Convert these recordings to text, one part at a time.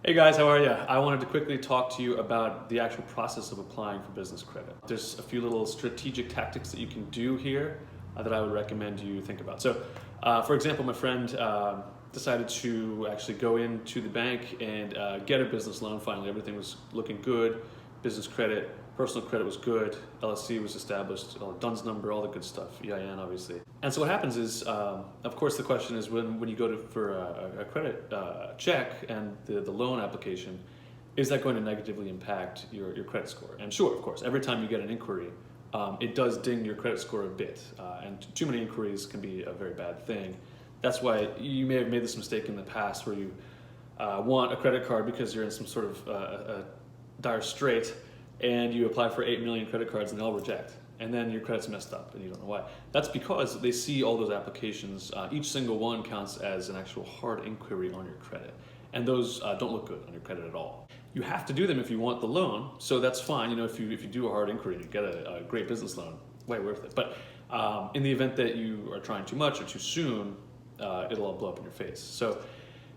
Hey guys, how are you? I wanted to quickly talk to you about the actual process of applying for business credit. There's a few little strategic tactics that you can do here that I would recommend you think about. So, for example, my friend decided to actually go into the bank and get a business loan finally. Everything was looking good. Business credit, personal credit was good. LLC was established, DUNS number, all the good stuff, EIN obviously. And so what happens is, of course the question is when you go for a credit check and the loan application, is that going to negatively impact your credit score? And sure, of course, every time you get an inquiry, it does ding your credit score a bit. And too many inquiries can be a very bad thing. That's why you may have made this mistake in the past where you want a credit card because you're in some sort of a dire strait, and you apply for 8 million credit cards and they all reject. And then your credit's messed up and you don't know why. That's because they see all those applications, each single one counts as an actual hard inquiry on your credit. And those don't look good on your credit at all. You have to do them if you want the loan, so that's fine. You know, if you do a hard inquiry and you get a great business loan, way worth it. But in the event that you are trying too much or too soon, it'll all blow up in your face. So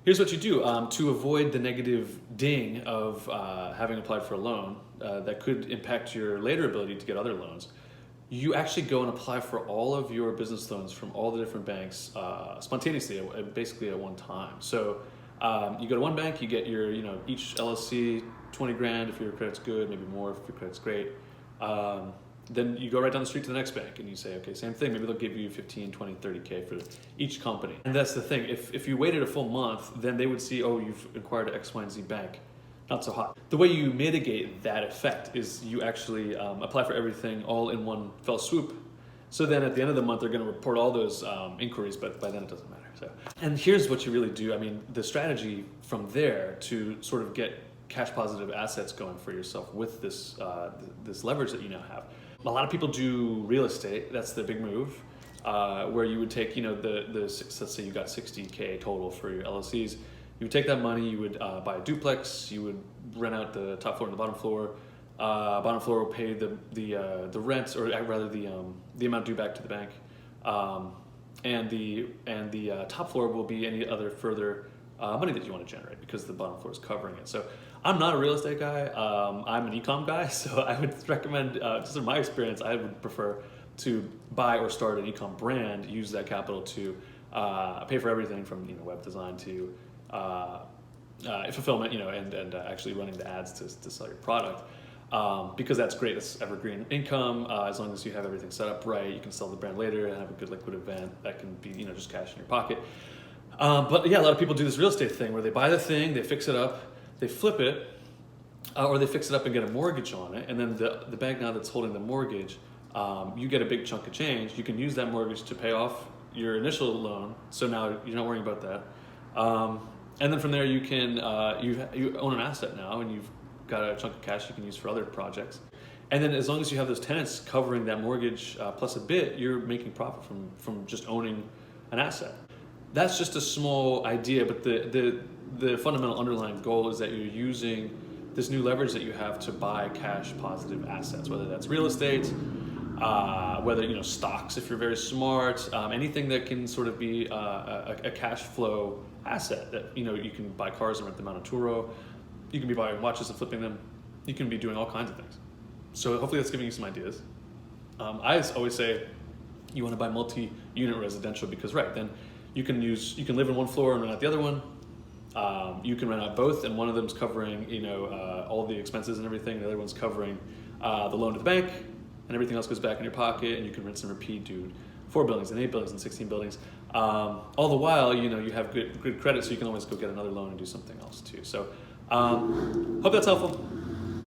here's what you do to avoid the negative ding of having applied for a loan that could impact your later ability to get other loans. You actually go and apply for all of your business loans from all the different banks spontaneously, basically at one time. So you go to one bank, you get your, each LLC 20 grand if your credit's good, maybe more if your credit's great. Then you go right down the street to the next bank and you say, okay, same thing, maybe they'll give you 15, 20, 30K for each company. And that's the thing, if you waited a full month, then they would see, oh, you've inquired at X, Y, and Z bank. Not so hot. The way you mitigate that effect is you actually apply for everything all in one fell swoop. So then at the end of the month, they're gonna report all those inquiries, but by then it doesn't matter. So, and here's what you really do. I mean, the strategy from there to sort of get cash positive assets going for yourself with this, this leverage that you now have. A lot of people do real estate. That's the big move, where you would take, let's say you got 60K total for your LLCs. You would take that money, you would buy a duplex, you would rent out the top floor and the bottom floor. Bottom floor will pay the rent, or rather the amount due back to the bank, and the top floor will be any other further money that you want to generate because the bottom floor is covering it. So I'm not a real estate guy. I'm an e-com guy, so I would recommend, just in my experience, I would prefer to buy or start an e-com brand, use that capital to pay for everything from web design to fulfillment, and actually running the ads to sell your product. Because that's great, it's evergreen income. As long as you have everything set up right, you can sell the brand later and have a good liquid event that can be just cash in your pocket. But yeah, a lot of people do this real estate thing where they buy the thing, they fix it up, they flip it, or they fix it up and get a mortgage on it, and then the bank now that's holding the mortgage, you get a big chunk of change. You can use that mortgage to pay off your initial loan, so now you're not worrying about that. And then from there you can, you own an asset now and you've got a chunk of cash you can use for other projects. And then as long as you have those tenants covering that mortgage plus a bit, you're making profit from just owning an asset. That's just a small idea, but the fundamental underlying goal is that you're using this new leverage that you have to buy cash positive assets, whether that's real estate, whether stocks if you're very smart, anything that can sort of be a cash flow asset that you can buy cars and rent them out on Turo, you can be buying watches and flipping them, you can be doing all kinds of things. So hopefully that's giving you some ideas. I always say you want to buy multi-unit residential because then you can live in one floor and rent out the other one. You can rent out both, and one of them's covering all the expenses and everything. The other one's covering the loan to the bank, and everything else goes back in your pocket, and you can rinse and repeat, do 4 buildings and 8 buildings and 16 buildings. All the while, you have good credit, so you can always go get another loan and do something else too. So hope that's helpful.